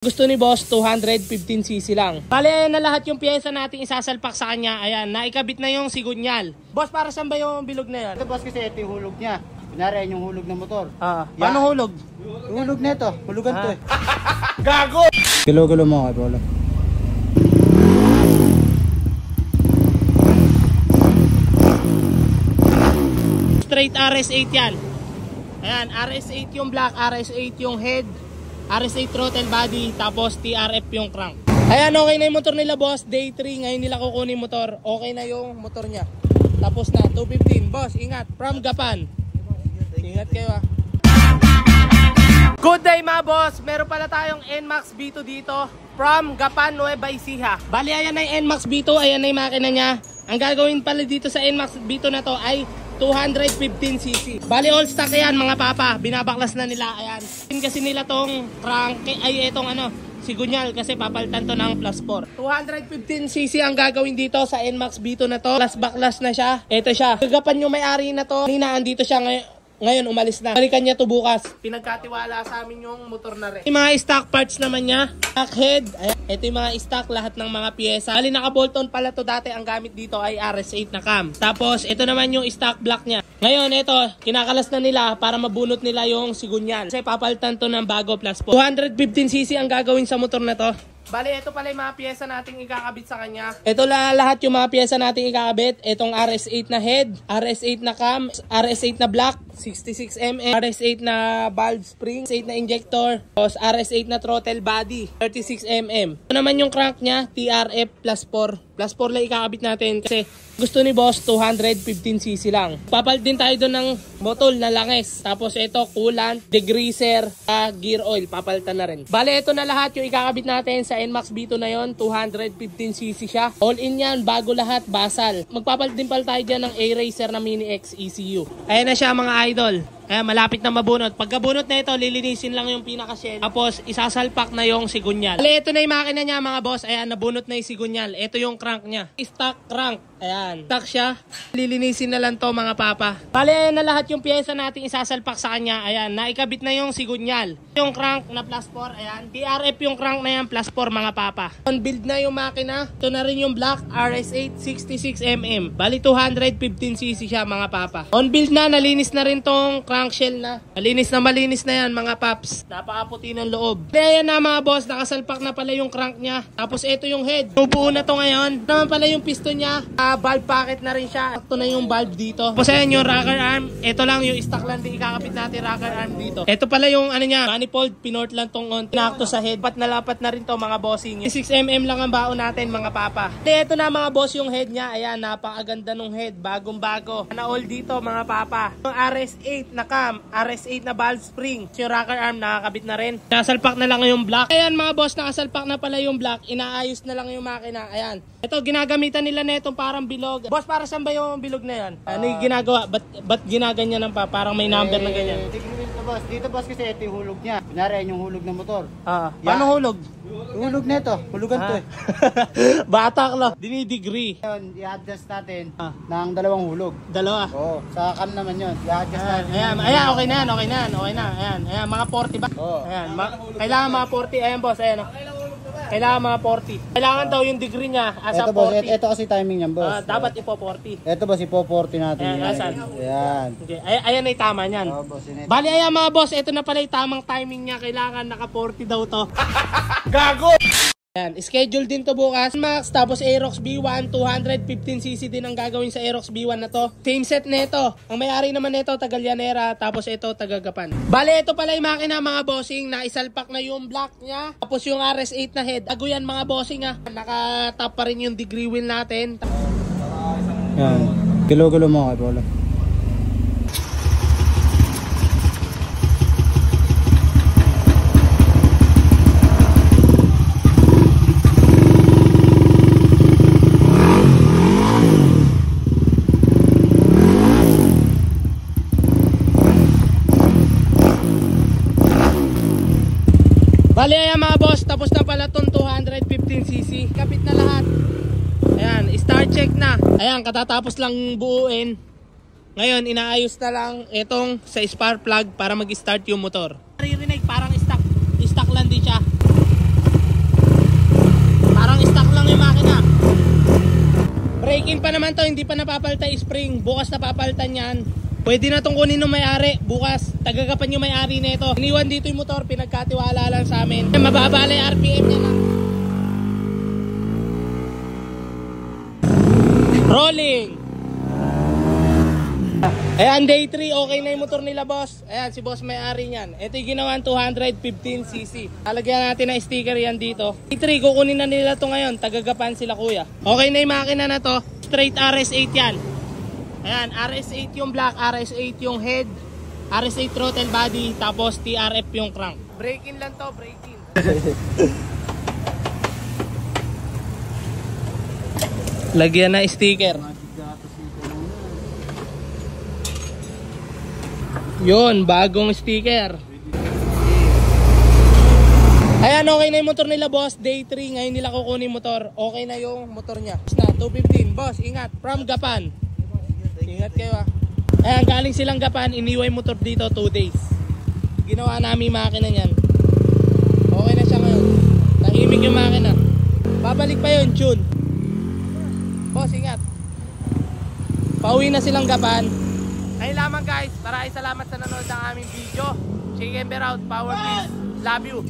Gusto ni boss 215cc lang. Bale, ayan na lahat yung pyesa natin isasalpak sa kanya. Ayan, naikabit na yung sigunyal. Boss, para saan ba yung bilog na yan? Ito boss kasi ito yung hulog niya. Kunwari yan yung hulog ng motor. Paano hulog? Hulog na ito. Hulugan to eh. Gago! Gulo-gulo mo kay Bola. Straight RS8 yan. Ayan, RS8 yung black, RS8 yung head, RS8 throttle body, tapos TRF yung crank. Ayan, okay na yung motor nila boss. Day 3, ngayon nila kukunin motor. Okay na yung motor niya. Tapos na, 215. Boss, ingat. From Gapan. Ingat kayo ah. Good day mga boss. Meron pala tayong NMAX B2 dito. From Gapan, Nueva Ecija. Bali, ayan na yung NMAX B2. Ayan na yung makina niya. Ang gagawin pala dito sa NMAX B2 na to ay 215cc. Bali all stock yan mga papa. Binabaklas na nila. Ayan. Kasi nila tong crank ay etong sigunyal kasi papalitan to ng plus 4. 215cc ang gagawin dito sa NMAX B2 na to. Plus baklas na siya. Ito siya. Gagapan yung may-ari na to. Ninaan dito siya ngayon umalis na. Balikan niya to bukas. Pinagkatiwala sa amin yung motor na rin. Yung mga stock parts naman niya. Stock head. Ayan. Ito yung mga stock lahat ng mga pyesa. Bali naka-bolt-on pala to dati. Ang gamit dito ay RS8 na cam. Tapos ito naman yung stock block niya. Ngayon ito, kinakalas na nila para mabunot nila yung sigunyal. Kasi papalitan to ng bago plus 4. 215cc ang gagawin sa motor na to. Bali, ito pala yung mga pyesa nating ikakabit sa kanya. Ito lahat yung mga pyesa nating ikakabit. Itong RS8 na head, RS8 na cam, RS8 na block, 66mm, RS8 na valve spring, RS8 na injector, tapos RS8 na throttle body, 36mm. Ito naman yung crank niya, TRF plus 4. Plus 4 lang ikakabit natin kasi gusto ni boss 215cc lang. Papalit din tayo doon ng botol na langis. Tapos ito, coolant, degreaser, gear oil. Papalitan na rin. Bale, ito na lahat yung ikakabit natin sa NMAX B2 na yon. 215cc siya. All in yan, bago lahat, basal. Magpapalit din pala tayo dyan ng A-Racer na Mini X ECU. Ayan na siya mga idol. Ayan, malapit na mabunot. Pagkabunot na ito, lilinisin lang yung pinaka-shell. Tapos, isasalpak na yung sigunyal. Bale, ito na yung makina niya mga boss. Ayan, nabunot na yung sigunyal. Ito yung crank niya. Stock crank. Ayan. Stock siya. Lilinisin na lang to mga papa. Bale, ayan na lahat yung pyesa natin isasalpak sa kanya. Ayan, naikabit na yung sigunyal. Yung crank na plus 4. Ayan. TRF yung crank na yan plus 4 mga papa. On build na yung makina. Ito na rin yung black RS8 66mm. Bali, 215cc siya mga papa. On build na, nalinis na rin tong crank shell na. Malinis na yan mga paps. Napakaputi ng loob. Kaya na mga boss, nakasalpak na pala yung crank niya. Tapos ito yung head. Bubuo na to ngayon. Naman pala yung piston niya. Valve packet na rin siya. Ito na yung valve dito. Tapos ayan yung rocker arm. Ito lang yung stock lang din ikakapit natin rocker arm dito. Ito pala yung niya, manifold. Pinort lang tong on. Pinakto sa head. Pat na rin to mga bossing. 6mm lang ang baon natin mga papa. Ito na mga boss yung head niya. Ayan, napakaganda nung head. Bagong bago. Na all dito mga papa. Yung RS8 na cam, RS8 na valve spring. Yung rocker arm nakakabit na rin. Nasalpak na lang yung block. Ayan mga boss, nakasalpak na pala yung block. Inaayos na lang yung makina. Ayan. Ito, ginagamitan nila na itong parang bilog. Boss, para saan ba yung bilog na yan? Ano yung ginagawa? Ba't ginaganyan pa? Parang may number na ganyan. Dito boss kasi ito yung hulog niya. Kunwari yan yung hulog ng motor. Paano hulog? Hulog na ito. Hulugan to eh. Batak lang. Dinidegree. I-adjust natin ng dalawang hulog. Dalawa? Oo. Sa cam naman yun. I-adjust natin. Ayan, okay na yan. Ayan, mga 40 ba? Ayan, kailangan mga 40. Ayan boss, ayan. Kailangan mga 40. Kailangan daw yung degree niya asa ito, 40. Boss, ito kasi timing niyan, boss. Dapat ipo 40. Ito boss, ipo 40 natin. Ayan, asan? Ayan. Okay. Ayan ay tama niyan. Boss, bali ayan mga boss, ito na pala yung tamang timing niya. Kailangan naka 40 daw to. Gago! Ayan, schedule din to bukas. Max, tapos Aerox B1, 215cc din ang gagawin sa Aerox B1 na to. Same set na ito. Ang may-ari naman nito, taga Llanera, tapos ito, taga Gapan. Bale, ito pala yung makina mga bossing, na isalpak na yung block niya. Tapos yung RS8 na head. Bago yan mga bossing ha. Nakatap pa rin yung degree wheel natin. Yan. Gulo-gulo mo kay Bola. Bali ayan mga boss, tapos na pala itong 215cc. Kapit na lahat. Ayan, start check na. Ayan, katatapos lang buuin. Ngayon, inaayos na lang itong sa spark plug para mag-start yung motor. Naririnig, parang stock lang din siya. pa naman to, hindi pa napapalitan spring. Bukas napapalitan yan. Pwede na itong kunin ng may-ari. Bukas, tagagapan yung may-ari na ito. Iniwan dito yung motor, pinagkatiwala lang sa amin. Mababa lang yung RPM niya na. Rolling! Ayan, day 3, okay na yung motor nila, boss. Ayan, si boss may-ari niyan. Ito yung ginawan 215cc. Lalagyan natin na sticker yan dito. Day 3, kukunin na nila to ngayon. Tagagapan sila, kuya. Okay na yung makina na to. Straight RS8 yan. Ayan, RS8 yung black, RS8 yung head, RS8 throttle body, tapos TRF yung crank. Break-in lang to, break-in. Lagyan na sticker. Yun, bagong sticker. Ayan, okay na yung motor nila, boss. Day 3, ngayon nila kukunin motor. Okay na yung motor niya. Na 215, boss, ingat. From Gapan. Ingat kayo ah. Ayan, galing silang Gapan, iniwan yung motor dito 2 days. Ginawa namin yung makina niyan. Okay na siya ngayon. Tahimik yung makina. Babalik pa yun, June. Boss, ingat. Pauwi na silang Gapan. Ayun lamang guys, maraming salamat sa nanonood ng aming video. Chicken Bear out, power please. Love you.